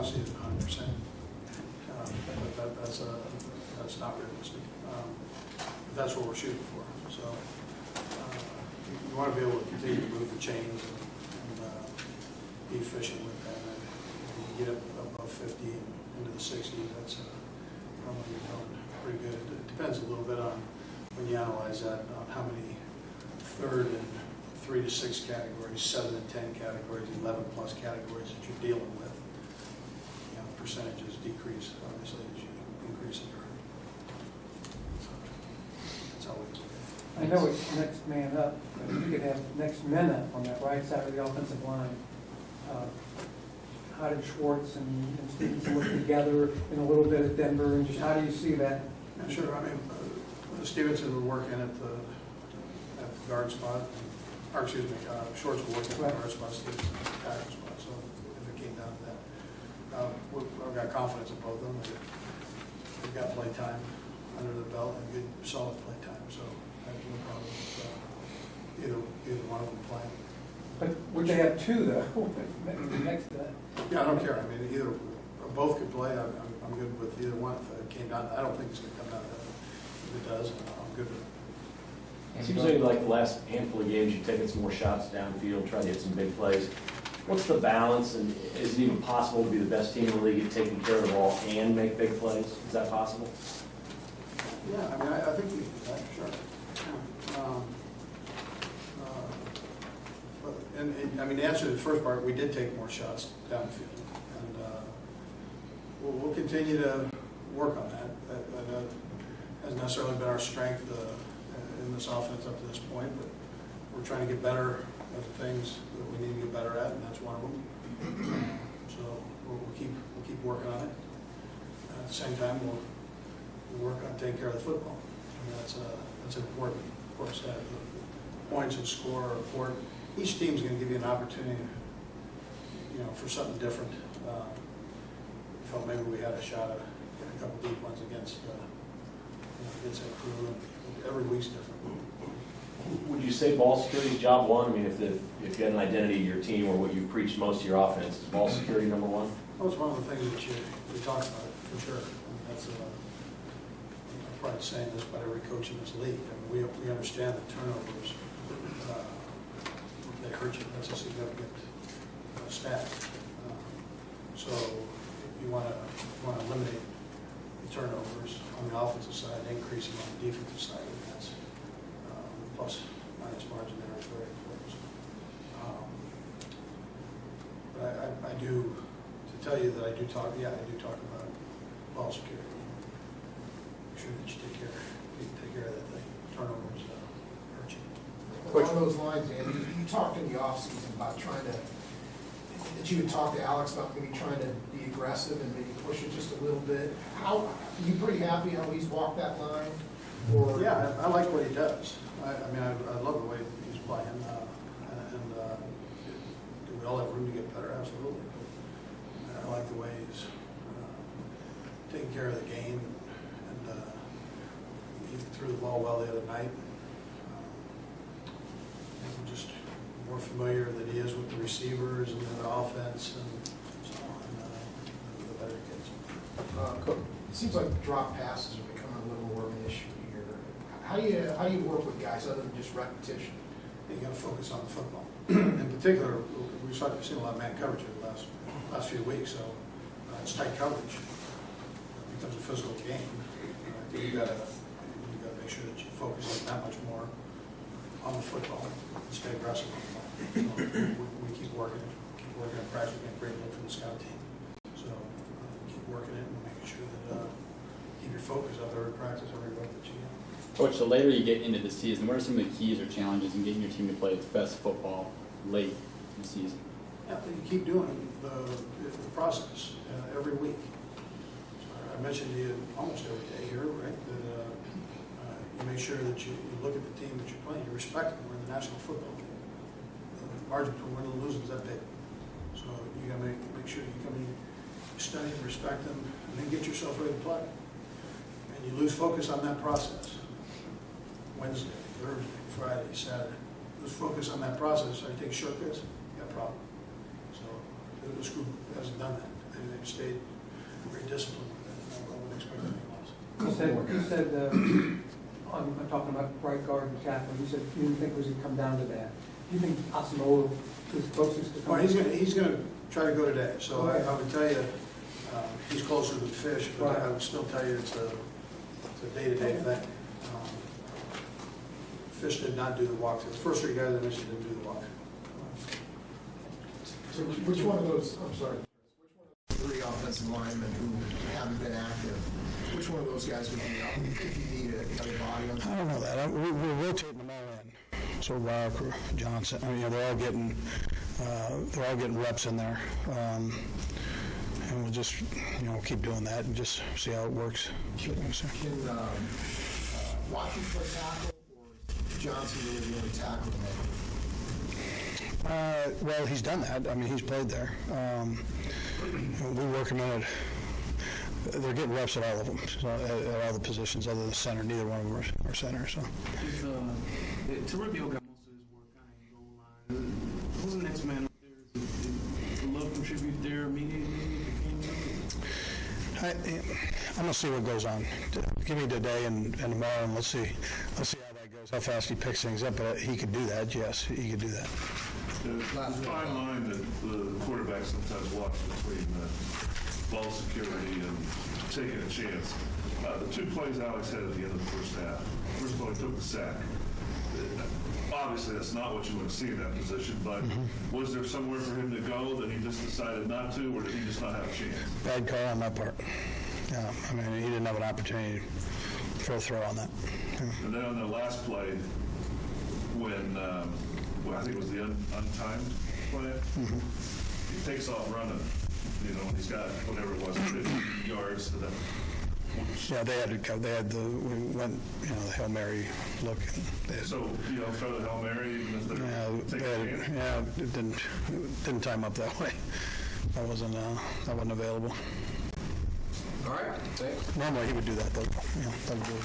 want to see it at 100%. That's not realistic. But that's what we're shooting for. So you want to be able to continue to move the chains and be efficient with that. And if you get up above 50 and into the 60s, that's probably pretty good. It depends a little bit on when you analyze that, on how many third and 3 to 6 categories, 7 and 10 categories, 11 plus categories that you're dealing with. You know, percentages decrease obviously as you increase in your. So that's how we look at it. I know it's next man up, but you could have next men up on that right side of the offensive line. How did Schwartz and Stevenson work together in a little bit at Denver, and just how do you see that? Yeah, sure. I mean, Stevenson would work in at the guard spot, or excuse me, Schwartz would work in the guard spot, Stevenson at the tackle spot. So if it came down to that, I've got confidence in both of them. They've got play time under the belt and good, solid play time. So I have no problem with either one of them playing. But would they have two though? Next to that. Yeah, I don't care. I mean, either or both could play. I'm good with either one. If it came down, I don't think it's going to come down to that. If it does, I'm good with it. It seems like the last handful of games you've taken some more shots downfield, trying to hit some big plays. What's the balance, and is it even possible to be the best team in the league at taking care of the ball and make big plays? Is that possible? Yeah, I mean, I think we can do that, sure. And I mean, the answer to the first part, we did take more shots downfield, and we'll continue to work on that. That hasn't necessarily been our strength in this offense up to this point, but we're trying to get better at the things that we need to get better at, and that's one of them. So we'll keep working on it. At the same time, we'll work on taking care of the football. And that's an important, of course, the points and score are important. Each team's going to give you an opportunity, for something different. We felt maybe we had a shot at getting a couple deep ones against that crew. Every week's different. Would you say ball security is job one? I mean, if you had an identity of your team or what you preached most of your offense, is ball security number one? Well, it's one of the things that we talk about for sure. And that's I'm probably saying this about every coach in this league. I mean, we understand that turnovers. They hurt you. That's a significant stat. So if you want to eliminate the turnovers on the offensive side, increase them on the defensive side, that's plus minus margin there is very important. But I do, to tell you that I do talk about ball security. Make sure that you take care of that thing. Turnovers hurt you. Along those lines, Andy, you talked in the offseason about that you would talk to Alex about maybe trying to be aggressive and maybe push it just a little bit. Are you pretty happy how he's walked that line? Or? Yeah, I like what he does. I love the way he's playing. Do we all have room to get better? Absolutely. But I like the way he's taking care of the game, and he threw the ball well the other night. I'm just more familiar than he is with the receivers and the offense and so on, the better it gets. It seems like drop passes are becoming a little more of an issue here. How do you work with guys other than just repetition? You got to focus on the football. In particular, we've seen a lot of man coverage in the last few weeks, so it's tight coverage. It becomes a physical game. You got to make sure that you focus on that much more on the football and stay aggressive on the ball. So we keep working on practice. We get great look from the scout team. So keep working it and making sure that keep your focus up every practice, every rep that you get. Coach, the later you get into the season, what are some of the keys or challenges in getting your team to play its best football late in the season? Yeah, you keep doing the process every week. So I mentioned to you almost every day here, right? That you make sure that you look at the team that you're playing, you respect them. We're in the National Football League. The margin between win and lose is that big. So you got to make sure you come in, you study and respect them, and then get yourself ready to play. And you lose focus on that process. Wednesday, Thursday, Friday, Saturday. Lose focus on that process. So you take shortcuts, you got a problem. So this group hasn't done that. they've stayed very disciplined with it. I wouldn't expect anything else. You said, I'm talking about right guard and tackle, you said you didn't think it was going to come down to that. Do you think Asamoah is closest to Well, coming? he's gonna try to go today, so Okay. I would tell you, he's closer than Fish, but Right. I would still tell you it's a day-to-day thing. Fish did not do the walkthrough. The first three guys I mentioned didn't do the walkthrough. So which one of those, I'm sorry, which one of the three offensive linemen who haven't been active, which one of those guys would be up if you need another body on? I don't know that. We're rotating them all in. So Rock, Johnson, I mean, they're all getting reps in there. And we'll just, keep doing that and just see how it works. Can Watkins play tackle, or Johnson really the only tackle in that? Well, he's done that. I mean, he's played there. We work him in it. They're getting reps at all of them, so at all the positions other than center. Neither one of them are center. So. Toribio got most of his work kind of in goal line. Who's the next man up there? Does Love contribute there immediately? I'm gonna see what goes on. Give me today and tomorrow, and let's see how that goes. How fast he picks things up, but he could do that. Yes, he could do that. There's a fine line that the quarterback sometimes walks between ball security and taking a chance. The two plays Alex had at the end of the first half. First of all, he took the sack. Obviously, that's not what you want to see in that position, but was there somewhere for him to go that he just decided not to, or did he just not have a chance? Bad call on that part. Yeah, I mean, he didn't have an opportunity for a throw on that. Yeah. And then on the last play, when I think it was the untimed play, he takes off running. He's got whatever it was, 50 yards to the. Yeah, we went, the Hail Mary look. So, throw the Hail Mary even if they're taking a chance? Yeah, it didn't time up that way. That wasn't available. All right, thanks. Normally he would do that, though. That would do it.